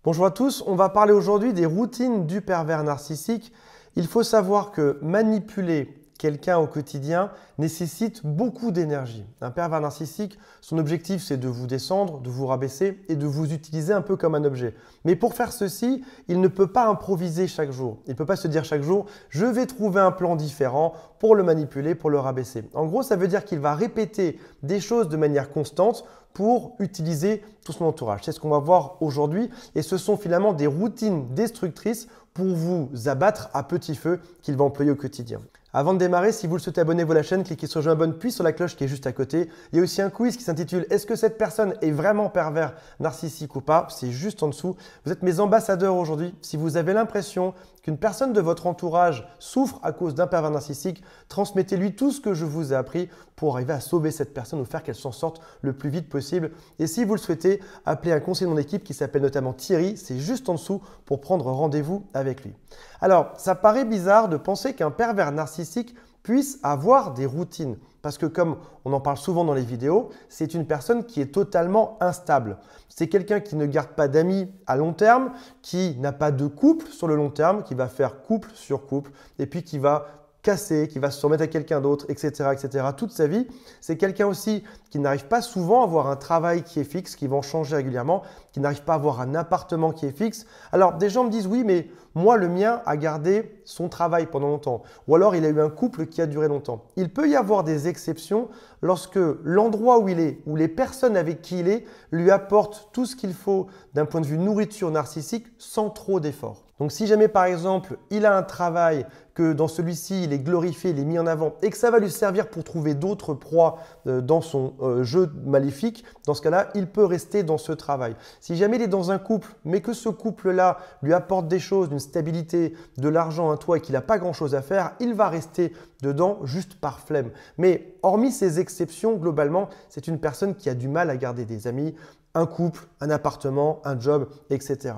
Bonjour à tous, on va parler aujourd'hui des routines du pervers narcissique. Il faut savoir que manipuler quelqu'un au quotidien nécessite beaucoup d'énergie. Un pervers narcissique, son objectif c'est de vous descendre, de vous rabaisser et de vous utiliser un peu comme un objet. Mais pour faire ceci, il ne peut pas improviser chaque jour. Il ne peut pas se dire chaque jour « je vais trouver un plan différent pour le manipuler, pour le rabaisser ». En gros, ça veut dire qu'il va répéter des choses de manière constante pour utiliser tout son entourage. C'est ce qu'on va voir aujourd'hui et ce sont finalement des routines destructrices pour vous abattre à petit feu qu'il va employer au quotidien. Avant de démarrer, si vous le souhaitez, abonnez-vous à la chaîne, cliquez sur « Je m'abonne » puis sur la cloche qui est juste à côté. Il y a aussi un quiz qui s'intitule « Est-ce que cette personne est vraiment pervers narcissique ou pas ?» C'est juste en dessous. Vous êtes mes ambassadeurs aujourd'hui. Si vous avez l'impression qu'une personne de votre entourage souffre à cause d'un pervers narcissique, transmettez-lui tout ce que je vous ai appris pour arriver à sauver cette personne ou faire qu'elle s'en sorte le plus vite possible. Et si vous le souhaitez, appelez un conseiller de mon équipe qui s'appelle notamment Thierry. C'est juste en dessous pour prendre rendez-vous avec lui. Alors, ça paraît bizarre de penser qu'un pervers narcissique puisse avoir des routines. Parce que comme on en parle souvent dans les vidéos, c'est une personne qui est totalement instable. C'est quelqu'un qui ne garde pas d'amis à long terme, qui n'a pas de couple sur le long terme, qui va faire couple sur couple et puis qui va casser, qui va se remettre à quelqu'un d'autre, etc., etc. toute sa vie. C'est quelqu'un aussi qui n'arrive pas souvent à avoir un travail qui est fixe, qui va en changer régulièrement, qui n'arrive pas à avoir un appartement qui est fixe. Alors, des gens me disent « oui, mais moi, le mien a gardé son travail pendant longtemps. » Ou alors, il a eu un couple qui a duré longtemps. Il peut y avoir des exceptions lorsque l'endroit où il est, ou les personnes avec qui il est, lui apportent tout ce qu'il faut d'un point de vue nourriture narcissique sans trop d'efforts. Donc, si jamais, par exemple, il a un travail, que dans celui-ci, il est glorifié, il est mis en avant et que ça va lui servir pour trouver d'autres proies dans son jeu maléfique, dans ce cas-là, il peut rester dans ce travail. Si jamais il est dans un couple, mais que ce couple-là lui apporte des choses, une stabilité, de l'argent, un toit et qu'il n'a pas grand-chose à faire, il va rester dedans juste par flemme. Mais hormis ces exceptions, globalement, c'est une personne qui a du mal à garder des amis, un couple, un appartement, un job, etc.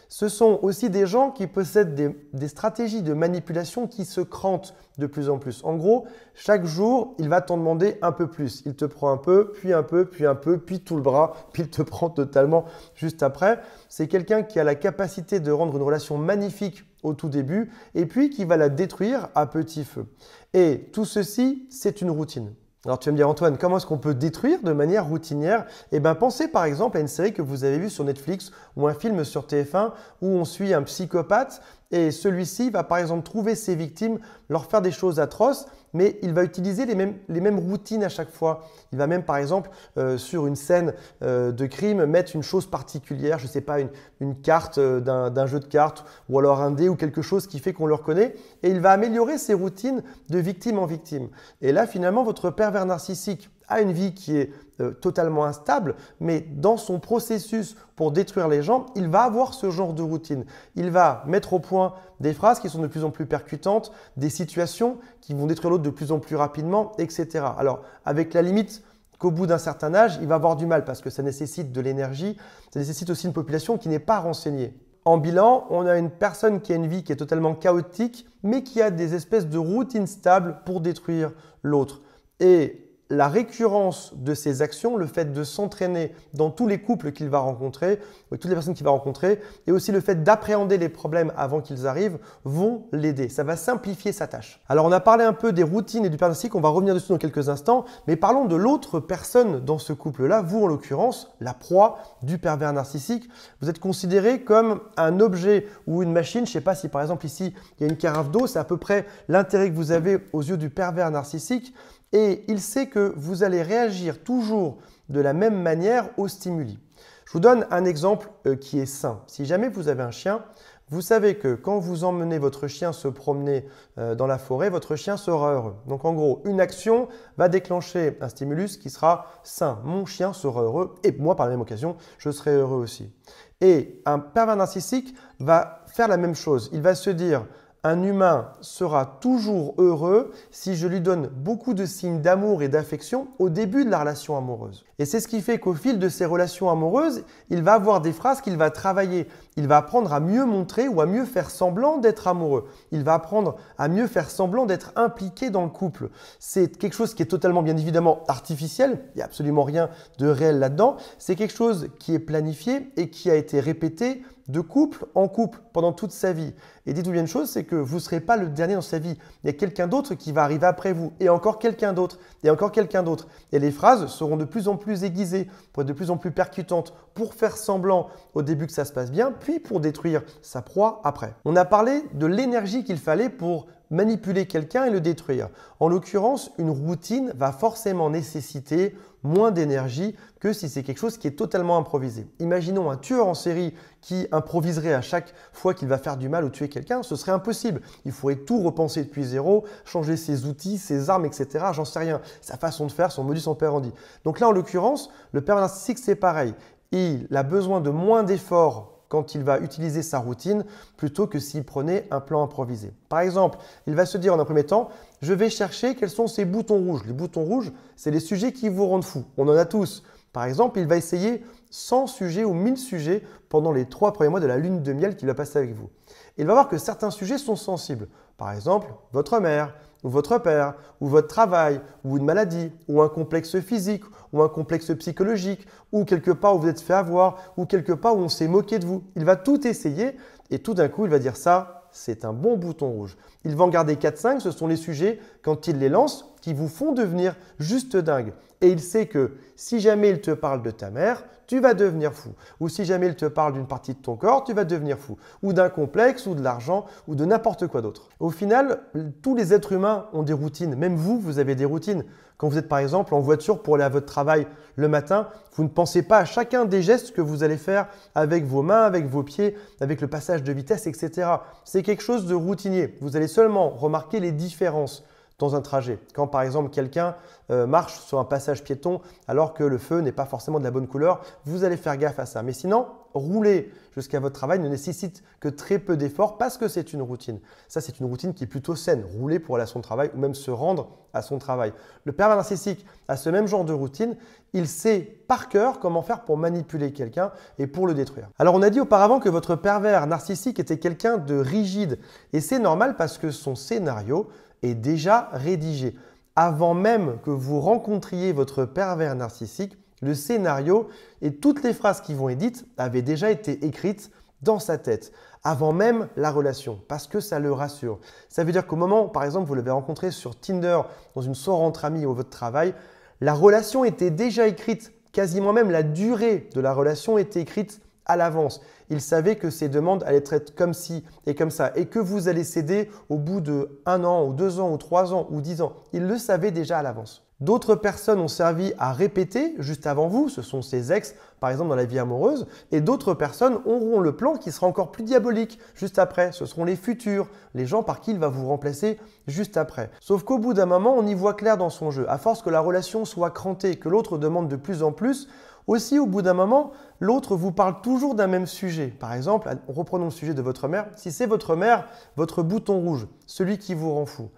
Ce sont aussi des gens qui possèdent des stratégies de manipulation qui se crantent de plus en plus. En gros, chaque jour, il va t'en demander un peu plus. Il te prend un peu, puis un peu, puis un peu, puis tout le bras, puis il te prend totalement juste après. C'est quelqu'un qui a la capacité de rendre une relation magnifique au tout début et puis qui va la détruire à petit feu. Et tout ceci, c'est une routine. Alors tu vas me dire Antoine, comment est-ce qu'on peut détruire de manière routinière? Eh bien pensez par exemple à une série que vous avez vue sur Netflix ou un film sur TF1 où on suit un psychopathe et celui-ci va par exemple trouver ses victimes, leur faire des choses atroces, mais il va utiliser les mêmes routines à chaque fois. Il va même par exemple sur une scène de crime mettre une chose particulière, je ne sais pas, une carte d'un jeu de cartes ou alors un dé ou quelque chose qui fait qu'on le reconnaît et il va améliorer ses routines de victime en victime. Et là finalement votre pervers narcissique a une vie qui est totalement instable, mais dans son processus pour détruire les gens, il va avoir ce genre de routine. Il va mettre au point des phrases qui sont de plus en plus percutantes, des situations qui vont détruire l'autre de plus en plus rapidement, etc. Alors, avec la limite qu'au bout d'un certain âge, il va avoir du mal parce que ça nécessite de l'énergie, ça nécessite aussi une population qui n'est pas renseignée. En bilan, on a une personne qui a une vie qui est totalement chaotique, mais qui a des espèces de routines stables pour détruire l'autre. Et la récurrence de ces actions, le fait de s'entraîner dans tous les couples qu'il va rencontrer, toutes les personnes qu'il va rencontrer, et aussi le fait d'appréhender les problèmes avant qu'ils arrivent, vont l'aider. Ça va simplifier sa tâche. Alors, on a parlé un peu des routines et du pervers narcissique, on va revenir dessus dans quelques instants, mais parlons de l'autre personne dans ce couple-là, vous en l'occurrence, la proie du pervers narcissique. Vous êtes considéré comme un objet ou une machine. Je ne sais pas si par exemple ici, il y a une carafe d'eau, c'est à peu près l'intérêt que vous avez aux yeux du pervers narcissique. Et il sait que vous allez réagir toujours de la même manière aux stimuli. Je vous donne un exemple qui est simple. Si jamais vous avez un chien, vous savez que quand vous emmenez votre chien se promener dans la forêt, votre chien sera heureux. Donc en gros, une action va déclencher un stimulus qui sera sain. Mon chien sera heureux et moi, par la même occasion, je serai heureux aussi. Et un pervers narcissique va faire la même chose. Il va se dire « Un humain sera toujours heureux si je lui donne beaucoup de signes d'amour et d'affection au début de la relation amoureuse. » Et c'est ce qui fait qu'au fil de ces relations amoureuses, il va avoir des phrases qu'il va travailler. Il va apprendre à mieux montrer ou à mieux faire semblant d'être amoureux. Il va apprendre à mieux faire semblant d'être impliqué dans le couple. C'est quelque chose qui est totalement, bien évidemment, artificiel. Il n'y a absolument rien de réel là-dedans. C'est quelque chose qui est planifié et qui a été répété de couple en couple pendant toute sa vie. Et dites-vous bien une chose, c'est que vous ne serez pas le dernier dans sa vie. Il y a quelqu'un d'autre qui va arriver après vous, et encore quelqu'un d'autre, et encore quelqu'un d'autre. Et les phrases seront de plus en plus aiguisées, pour être de plus en plus percutantes, pour faire semblant au début que ça se passe bien, puis pour détruire sa proie après. On a parlé de l'énergie qu'il fallait pour manipuler quelqu'un et le détruire. En l'occurrence, une routine va forcément nécessiter moins d'énergie que si c'est quelque chose qui est totalement improvisé. Imaginons un tueur en série qui improviserait à chaque fois qu'il va faire du mal ou tuer quelqu'un, ce serait impossible. Il faudrait tout repenser depuis zéro, changer ses outils, ses armes, etc. J'en sais rien. Sa façon de faire, son modus operandi. Donc là, en l'occurrence, le pervers narcissique, c'est pareil. Il a besoin de moins d'efforts quand il va utiliser sa routine plutôt que s'il prenait un plan improvisé. Par exemple, il va se dire en un premier temps, je vais chercher quels sont ces boutons rouges. Les boutons rouges, c'est les sujets qui vous rendent fou. On en a tous. Par exemple, il va essayer 100 sujets ou 1000 sujets pendant les 3 premiers mois de la lune de miel qu'il va passer avec vous. Il va voir que certains sujets sont sensibles. Par exemple, votre mère, ou votre père, ou votre travail, ou une maladie, ou un complexe physique, ou un complexe psychologique, ou quelque part où vous êtes fait avoir, ou quelque part où on s'est moqué de vous. Il va tout essayer et tout d'un coup, il va dire ça, c'est un bon bouton rouge. Il va en garder 4-5, ce sont les sujets, quand il les lance, qui vous font devenir juste dingue. Et il sait que si jamais il te parle de ta mère, tu vas devenir fou. Ou si jamais il te parle d'une partie de ton corps, tu vas devenir fou. Ou d'un complexe, ou de l'argent, ou de n'importe quoi d'autre. Au final, tous les êtres humains ont des routines. Même vous, vous avez des routines. Quand vous êtes par exemple en voiture pour aller à votre travail le matin, vous ne pensez pas à chacun des gestes que vous allez faire avec vos mains, avec vos pieds, avec le passage de vitesse, etc. C'est quelque chose de routinier. Vous allez seulement remarquer les différences dans un trajet. Quand par exemple quelqu'un marche sur un passage piéton alors que le feu n'est pas forcément de la bonne couleur, vous allez faire gaffe à ça. Mais sinon, rouler jusqu'à votre travail ne nécessite que très peu d'efforts parce que c'est une routine. Ça, c'est une routine qui est plutôt saine. Rouler pour aller à son travail ou même se rendre à son travail. Le pervers narcissique a ce même genre de routine. Il sait par cœur comment faire pour manipuler quelqu'un et pour le détruire. Alors, on a dit auparavant que votre pervers narcissique était quelqu'un de rigide. Et c'est normal parce que son scénario est déjà rédigé. Avant même que vous rencontriez votre pervers narcissique, le scénario et toutes les phrases qui vont être dites avaient déjà été écrites dans sa tête, avant même la relation, parce que ça le rassure. Ça veut dire qu'au moment, par exemple, vous l'avez rencontré sur Tinder, dans une soirée entre amis ou votre travail, la relation était déjà écrite, quasiment même la durée de la relation était écrite à l'avance. Il savait que ses demandes allaient être comme ci et comme ça et que vous allez céder au bout de 1 an ou 2 ans ou 3 ans ou 10 ans. Il le savait déjà à l'avance. D'autres personnes ont servi à répéter juste avant vous, ce sont ses ex par exemple dans la vie amoureuse, et d'autres personnes auront le plan qui sera encore plus diabolique juste après. Ce seront les futurs, les gens par qui il va vous remplacer juste après. Sauf qu'au bout d'un moment, on y voit clair dans son jeu. À force que la relation soit crantée, que l'autre demande de plus en plus, aussi, au bout d'un moment, l'autre vous parle toujours d'un même sujet. Par exemple, reprenons le sujet de votre mère. Si c'est votre mère, votre bouton rouge, celui qui vous rend fou.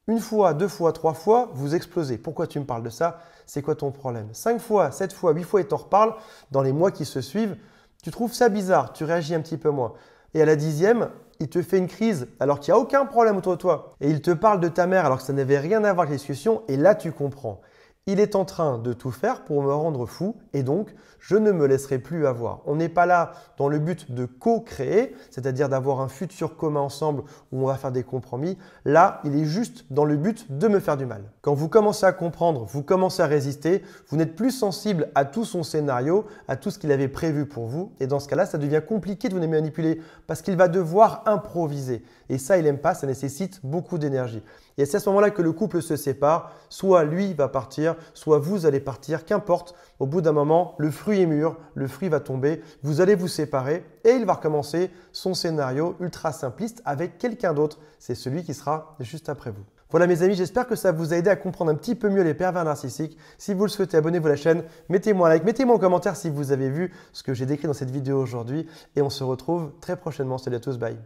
1 fois, 2 fois, 3 fois, vous explosez. Pourquoi tu me parles de ça? C'est quoi ton problème? 5 fois, 7 fois, 8 fois, et t'en reparles dans les mois qui se suivent. Tu trouves ça bizarre, tu réagis un petit peu moins. Et à la 10e, il te fait une crise alors qu'il n'y a aucun problème autour de toi. Et il te parle de ta mère alors que ça n'avait rien à voir avec la discussion. Et là, tu comprends. Il est en train de tout faire pour me rendre fou et donc je ne me laisserai plus avoir. On n'est pas là dans le but de co-créer, c'est-à-dire d'avoir un futur commun ensemble où on va faire des compromis. Là, il est juste dans le but de me faire du mal. Quand vous commencez à comprendre, vous commencez à résister, vous n'êtes plus sensible à tout son scénario, à tout ce qu'il avait prévu pour vous. Et dans ce cas-là, ça devient compliqué de vous manipuler parce qu'il va devoir improviser. Et ça, il n'aime pas, ça nécessite beaucoup d'énergie. Et c'est à ce moment-là que le couple se sépare. Soit lui va partir, soit vous allez partir, qu'importe. Au bout d'un moment, le fruit est mûr, le fruit va tomber, vous allez vous séparer et il va recommencer son scénario ultra simpliste avec quelqu'un d'autre. C'est celui qui sera juste après vous. Voilà mes amis, j'espère que ça vous a aidé à comprendre un petit peu mieux les pervers narcissiques. Si vous le souhaitez, abonnez-vous à la chaîne, mettez-moi un like, mettez-moi en commentaire si vous avez vu ce que j'ai décrit dans cette vidéo aujourd'hui et on se retrouve très prochainement. Salut à tous, bye.